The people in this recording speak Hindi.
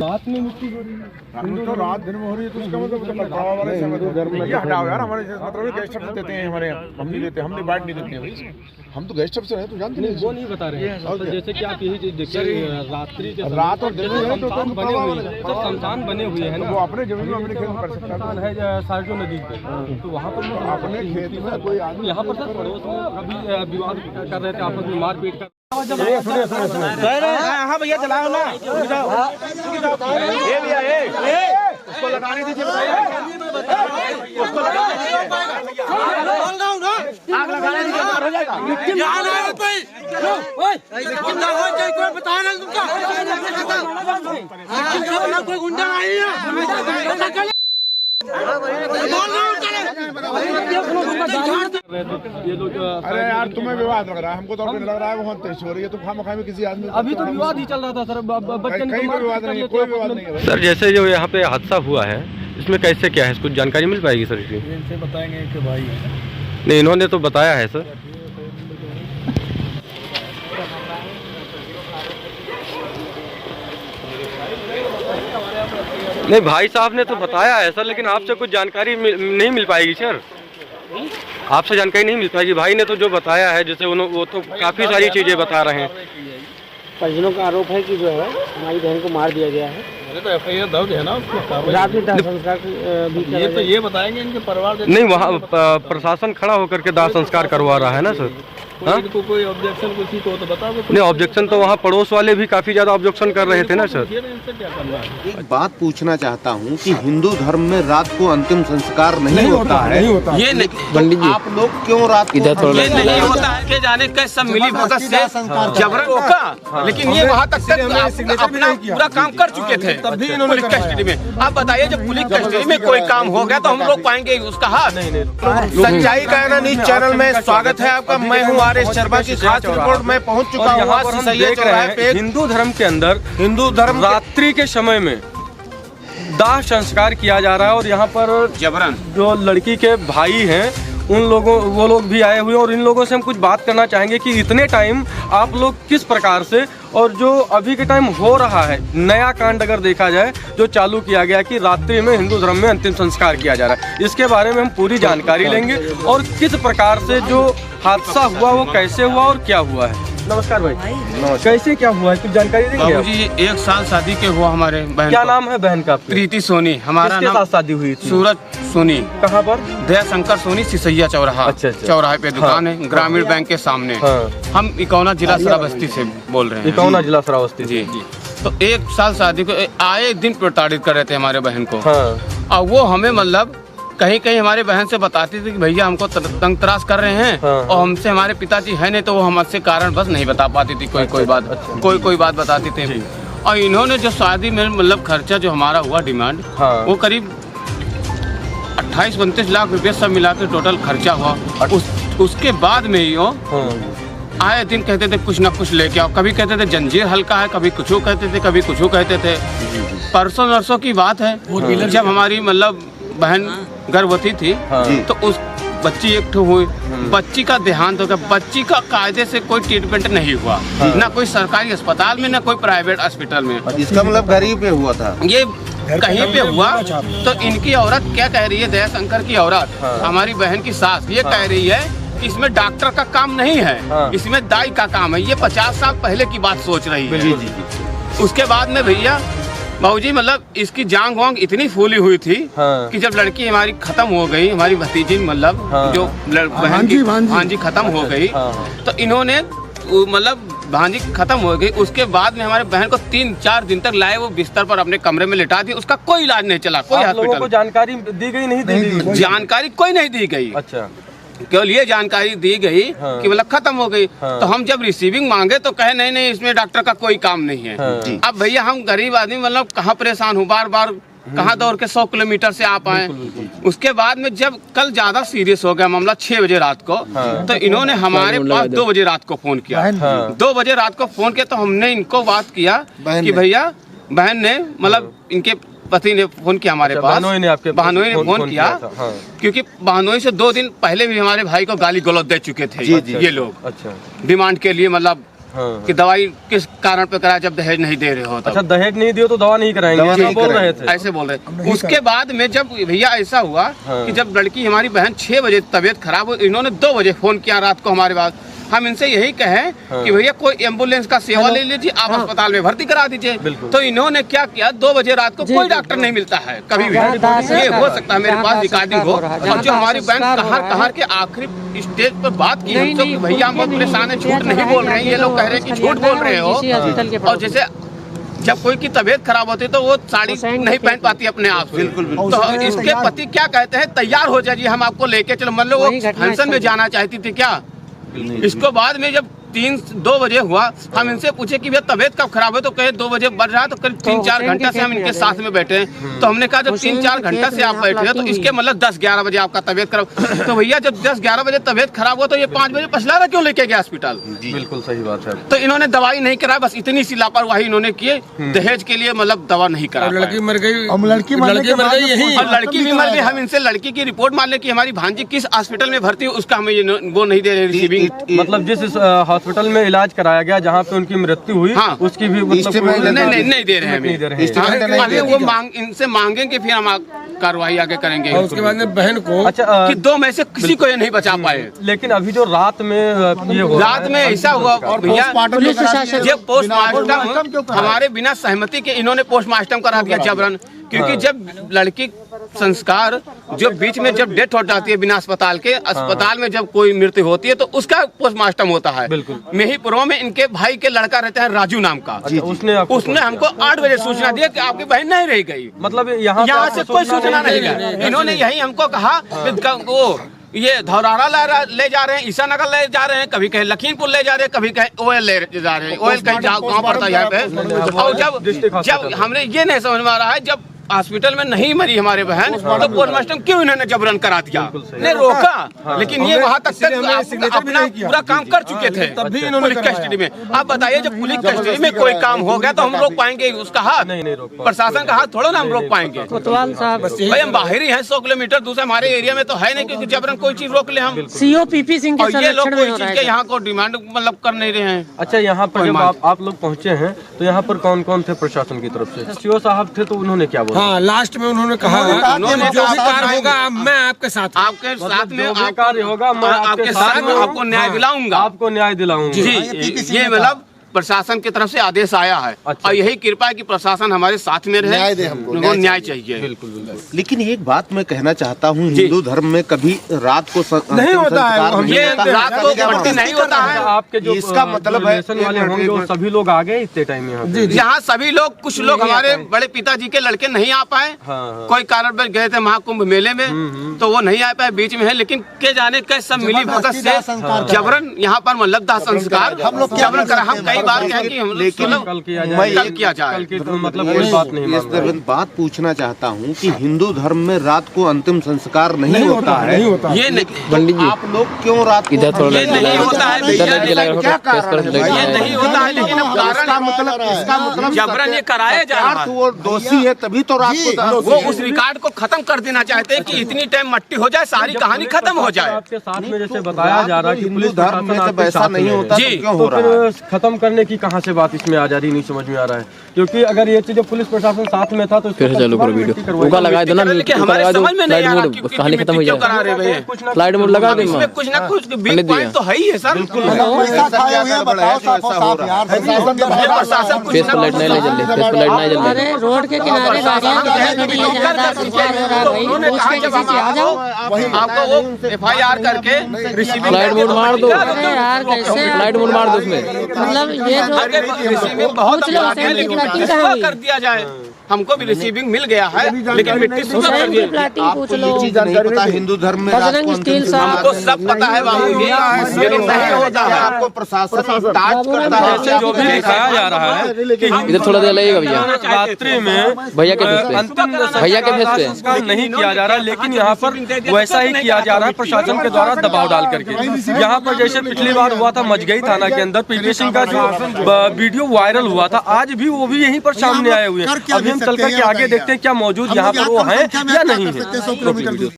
रात में मिट्टी तो रात दिन में हो रही है तो उसका मतलब ये हटाओ यार। हमारे मतलब गेस्ट ऑफ देते हैं हमारे, हम नहीं देते, हम डिवाइड नहीं देते हैं। हम तो गेस्ट ऑफ से हैं, तो जानते नहीं। वो नहीं बता रहे हैं। तो जैसे कि आप यही चीज देखिए, रात्रि के रात और दिन में तो बने हुए हैं, सब संस्थान बने हुए हैं ना। वो अपने जमीन में अपने खेत में कर सकता है सारजो नदी पे, तो वहाँ पर अपने खेत में कोई आदमी। यहाँ पर सर पड़ोस में अभी विवाद कर रहे थे, आपस में मारपीट कर। हाँ भैया चलाओ ना, ये भैया उसको लगाने दीजिए, उसको आग लगाने दीजिए, हो जाएगा। कोई गुंडा नहीं है। अरे यार तुम्हें विवाद लग रहा है, हमको तो लग रहा है बहुत तेज हो रही है। तो खामखा में किसी आदमी अभी तो विवाद ही चल रहा था सर, बच्चे कहीं कोई विवाद नहीं है, कोई विवाद नहीं है सर। जैसे जो यहाँ पे हादसा हुआ है, इसमें कैसे क्या है, कुछ जानकारी मिल पाएगी सर इसकी? इनसे बताएंगे कि भाई नहीं, इन्होंने तो बताया है सर। नहीं, भाई साहब ने तो बताया है सर, लेकिन आपसे कुछ जानकारी नहीं मिल पाएगी सर। आपसे जानकारी नहीं मिल पाएगी। भाई ने तो जो बताया है, जैसे वो तो काफ़ी सारी चीज़ें बता रहे हैं। परिजनों का आरोप है कि जो है हमारी बहन को मार दिया गया है। तो एफआईआर दर्ज है ना, रात में दाह संस्कार भी तो ये बताएंगे इनके परिवार। नहीं, वहाँ प्रशासन खड़ा होकर के दाह संस्कार करवा रहा है ना सर। इनको कोई ऑब्जेक्शन कुछ तो बताओ। नहीं, ऑब्जेक्शन तो वहाँ पड़ोस वाले भी काफी ज्यादा ऑब्जेक्शन कर रहे थे ना सर। एक बात पूछना चाहता हूँ कि हिंदू धर्म में रात को अंतिम संस्कार नहीं होता है। ये पंडित जी, आप लोग क्यों रात को ये नहीं होता है कि जाने के सब मिली भगत से जबरन रोका, लेकिन ये वहाँ तक अपना पूरा काम कर चुके थे पुलिस कस्टडी में। आप बताइए, जब पुलिस कस्टडी में कोई काम हो गया तो हम लोग पाएंगे उसका हाथ। सच्चाई कहना न्यूज चैनल में स्वागत है आपका। मैं हूँ आर एस शर्मा की खास रिपोर्ट में पहुँच चुका हूँ। हिंदू धर्म के अंदर हिंदू धर्म रात्रि के समय में दाह संस्कार किया जा रहा है, और यहाँ पर जबरन जो लड़की के भाई हैं वो लोग भी आए हुए हैं। और इन लोगों से हम कुछ बात करना चाहेंगे कि इतने टाइम आप लोग किस प्रकार से, और जो अभी के टाइम हो रहा है नया कांड अगर देखा जाए जो चालू किया गया कि रात्रि में हिंदू धर्म में अंतिम संस्कार किया जा रहा है, इसके बारे में हम पूरी जानकारी लेंगे और किस प्रकार से जो हादसा हुआ वो कैसे हुआ और क्या हुआ है। नमस्कार भाई। कैसे क्या हुआ है, कुछ जानकारी देंगे? बाबूजी 1 साल शादी के हुआ हमारे बहन। क्या नाम है बहन का? प्रीति सोनी। हमारा किसके साथ शादी हुई थी? सूरज सोनी। कहाँ पर? दया शंकर सोनी, सिसैया चौराहा। अच्छा। चौराहे पे दुकान है, ग्रामीण बैंक के सामने। हम इकौना जिला श्रावस्ती से बोल रहे हैं। इकौना जिला श्रावस्ती जी। तो 1 साल शादी को आए दिन प्रताड़ित कर रहे थे हमारे बहन को। और वो हमें मतलब कहीं कहीं हमारे बहन से बताती थी कि भैया हमको तंग तराश कर रहे हैं। और हमसे हमारे पिताजी है नहीं, तो वो हमसे कारण बस नहीं बता पाती थी। कोई बात कोई बात बताती थी। और इन्होंने जो शादी में मतलब खर्चा जो हमारा हुआ डिमांड, वो करीब 28-29 लाख रुपये सब मिला के टोटल खर्चा हुआ। उसके बाद में ही आए दिन कहते थे कुछ ना कुछ लेके आओ। कभी कहते थे जंजीर हल्का है, कभी कुछ कहते थे, कभी कुछ कहते थे। परसों नरसों की बात है, जब हमारी मतलब बहन गर्भवती थी, तो उस बच्ची एक ठो हुई। बच्ची का देहांत हो गया। बच्ची का कायदे से कोई ट्रीटमेंट नहीं हुआ, ना कोई सरकारी अस्पताल में, ना कोई प्राइवेट हॉस्पिटल में। इसका मतलब गरीब पे हुआ था, ये कहीं पे हुआ। तो इनकी औरत क्या कह रही है, दया शंकर की औरत, हमारी बहन की सास, ये कह रही है कि इसमें डॉक्टर का काम नहीं है, इसमें दाई का काम है। ये 50 साल पहले की बात सोच रही है। उसके बाद में भैया बाबूजी मतलब इसकी जांग वांग इतनी फूली हुई थी कि जब लड़की हमारी खत्म हो गई, हमारी भतीजी मतलब जो बहन की भांजी खत्म हो गई, तो इन्होंने मतलब भांजी खत्म हो गई। उसके बाद में हमारे बहन को 3-4 दिन तक लाए, वो बिस्तर पर अपने कमरे में लिटा दी। उसका कोई इलाज नहीं चला, कोई हॉस्पिटल को जानकारी दी गई नहीं? जानकारी कोई नहीं दी गई। अच्छा, केवल ये जानकारी दी गई कि मतलब खत्म हो गई। तो हम जब रिसीविंग मांगे तो कहे नहीं इसमें डॉक्टर का कोई काम नहीं है। अब भैया हम गरीब आदमी मतलब कहाँ परेशान हूँ, बार बार कहाँ दौड़ के 100 किलोमीटर से आप आए। उसके बाद में जब कल ज्यादा सीरियस हो गया मामला 6 बजे रात को, तो इन्होंने हमारे पास 2 बजे रात को फोन किया। 2 बजे रात को फोन किया तो हमने इनको बात किया कि भैया बहन ने मतलब इनके पति ने फोन किया हमारे पास, बहनोई ने फोन किया, क्योंकि बहनोई से 2 दिन पहले भी हमारे भाई को गाली गलौज दे चुके थे ये लोग। अच्छा, डिमांड के लिए, मतलब कि दवाई किस कारण पे करा जब दहेज नहीं दे रहे हो। अच्छा, दहेज नहीं दियो तो दवा नहीं कराएंगे, ऐसे बोल रहे। उसके बाद में जब भैया ऐसा हुआ कि जब लड़की हमारी बहन 6 बजे तबीयत खराब हो, इन्होंने 2 बजे फोन किया रात को हमारे पास। हम इनसे यही कहें कि भैया कोई एम्बुलेंस का सेवा ले लीजिए, आप अस्पताल में भर्ती करा दीजिए। तो इन्होंने क्या किया, 2 बजे रात को कोई डॉक्टर नहीं मिलता है कभी भी। ये हो सकता है मेरे पास रिकॉर्डिंग हो, और जो हमारी बहन कहार के आखिरी स्टेज पर बात की हमसे कि भैया हम बहुत परेशान है, झूठ नहीं बोल रहे हैं, ये लोग कह रहे हैं कि झूठ बोल रहे हो। और जैसे जब कोई की तबीयत खराब होती है तो वो साड़ी नहीं पहन पाती अपने आप से। तो इसके पति क्या कहते हैं, तैयार हो जाइए हम आपको लेके चलो, मतलब वो फंक्शन में जाना चाहती थी क्या। इसको बाद में जब 2 बजे हुआ, हम इनसे पूछे कि भैया तबीयत कब खराब है, तो कहे 2 बजे बढ़ रहा है, तो करीब 3-4 घंटा से हम इनके साथ में बैठे हैं। तो हमने कहा जब 3-4 घंटा से आप बैठे हैं तो इसके मतलब 10-11 बजे आपका तबीयत खराब। तो भैया जब 10-11 बजे तबीयत खराब हुआ तो ये 5 बजे पछलारा क्यों लेके गया हॉस्पिटल। बिल्कुल सही बात है। तो इन्होंने दवाई नहीं कराया, बस इतनी सी लापरवाही इन्होंने की, दहेज के लिए मतलब दवा नहीं करा। लड़की मर गई, लड़की मर गई, और लड़की भी मर गई। हम इनसे लड़की की रिपोर्ट मान ले कि हमारी भांजी किस हॉस्पिटल में भर्ती है, उसका हमें वो नहीं दे रहे रिसीविंग। मतलब जिस हॉस्पिटल में इलाज कराया गया जहाँ पे उनकी मृत्यु हुई, हाँ, उसकी भी मतलब नहीं दे रहे हैं। वो इनसे मांगेंगे, फिर हम कार्रवाई आगे करेंगे। और उसके बाद में बहन को कि 2 में से किसी को ये नहीं बचा पाए। लेकिन अभी जो रात में ऐसा हुआ भैया, ये पोस्टमार्टम हमारे बिना सहमति के इन्होंने पोस्टमार्टम करा दिया जबरन। क्योंकि जब लड़की संस्कार जो बीच में जब डेथ हो जाती है बिना अस्पताल के, अस्पताल में जब कोई मृत्यु होती है तो उसका पोस्टमार्टम होता है। मेहीपुरों में इनके भाई के लड़का रहता है राजू नाम का, उसने हमको 8 बजे सूचना दिया कि आपकी बहन नहीं रह गई। मतलब यहाँ से कोई सूचना नहीं गई। इन्होंने यही हमको कहा वो ये धौरारा ले जा रहे हैं, ईसा नगर ले जा रहे हैं, कभी कहीं लखीमपुर ले जा रहे हैं, कभी कहीं ओएल ले जा रहे हैं। ओएल कहीं गाँव पड़ता है यहाँ पे। और जब हमने ये नहीं समझ में आ रहा है, जब हॉस्पिटल में नहीं मरी हमारी बहन तो पोस्टमार्टम क्यों इन्होंने जबरन करा दिया, ने रोका। लेकिन ये वहाँ तक अपना पूरा काम कर चुके थे पुलिस कस्टडी में। आप बताइए जब पुलिस कस्टडी में कोई काम हो गया तो हम रोक पाएंगे उसका हाथ? प्रशासन का हाथ थोड़ा ना हम रोक पाएंगे। भाई हम बाहर ही हैं, 100 किलोमीटर दूसरे हमारे एरिया में तो है नहीं, क्योंकि जबरन कोई चीज रोक ले हम। सीओ पीपी सिंह और ये लोग कोई चीज के यहाँ को डिमांड मतलब कर नहीं रहे हैं। अच्छा, यहाँ पर जब आप लोग पहुँचे हैं तो यहाँ पर कौन कौन थे प्रशासन की तरफ से? सीओ साहब थे, तो उन्होंने क्या बोला? हाँ, लास्ट में उन्होंने कहा जो भी कार्य होगा मैं आपके साथ में कार्य होगा, मैं आपके साथ में आपको न्याय दिलाऊंगा जी। ये मतलब प्रशासन की तरफ से आदेश आया है। अच्छा। और यही कृपा है कि प्रशासन हमारे साथ में रहे, उनको न्याय चाहिए। बिल्कुल। लेकिन एक बात मैं कहना चाहता हूँ, हिंदू धर्म में कभी रात को नहीं होता है, ये रात को भर्ती नहीं होता है। आपके जो इसका मतलब है वाले होंगे सभी लोग आ गए इतने टाइम यहाँ सभी लोग, कुछ लोग हमारे बड़े पिताजी के लड़के नहीं आ पाए, कोई कारण पर गए थे महाकुंभ मेले में तो वो नहीं आ पाए बीच में है। लेकिन के जाने के सब मिली भगत से जबरन यहाँ पर मतलब दाह संस्कार जबरन करा। हम कई बार कहें कि लेकिन कल किया जाए, मतलब कोई बात नहीं। बात पूछना चाहता हूँ कि हिंदू धर्म में रात को अंतिम संस्कार नहीं होता है, ये आप लोग क्यों रात को? ये नहीं होता है, क्या कारण? ये नहीं होता है, लेकिन इसका मतलब जबरन ये कराया जा रहा है। वो दोषी है तभी तो रात को वो उस रिकॉर्ड को खत्म कर देना चाहते हैं कि इतनी टाइम मट्टी हो जाए, सारी कहानी खत्म हो जाए। आपके साथ में जैसे बताया जा रहा है कि पुलिस धर्म में जब ऐसा नहीं होता जी, क्यों हो रहा है? खत्म करने की कहाँ से बात इसमें आ जा रही, नहीं समझ में आ रहा है। क्योंकि अगर ये चीज पुलिस प्रशासन साथ में था तो फिर चालू करो वीडियो उनका लगा दो ना, हमारे समझ में नहीं आ रहा कहानी खत्म हो जाए। फ्लाइट मोड लगा दे, इसमें कुछ ना कुछ बिग पॉइंट तो है ही है सर। बिल्कुल अरे रोड के किनारे आपको वो FIR करके फ्लाइट मोड मार दो, फ्लाइट मोड मार दो उसमें। मतलब ये रिसीविंग बहुत कर दिया जाए। हमको भी रिसीविंग मिल गया है, लेकिन मिट्टी पूछ लो। हिंदू धर्म में हमको सब पता है बाबू जी, लेकिन नहीं होता है। आपको प्रशासन टाच करता है। जो भी दिखाया जा रहा है इधर थोड़ा देर लगेगा भैया, रात्रि में भैया के फेस पे संस्कार नहीं किया जा रहा, लेकिन यहाँ पर वैसा ही किया जा रहा है प्रशासन के द्वारा दबाव डाल करके। यहाँ पर जैसे पिछली बार हुआ था मजगई थाना के अंदर पीपी सिंह का जो वीडियो वायरल हुआ था, आज भी वो भी यहीं पर सामने आए हुए हैं। अभी हम चल करके आगे देखते हैं क्या मौजूद यहाँ पर वो है या नहीं है।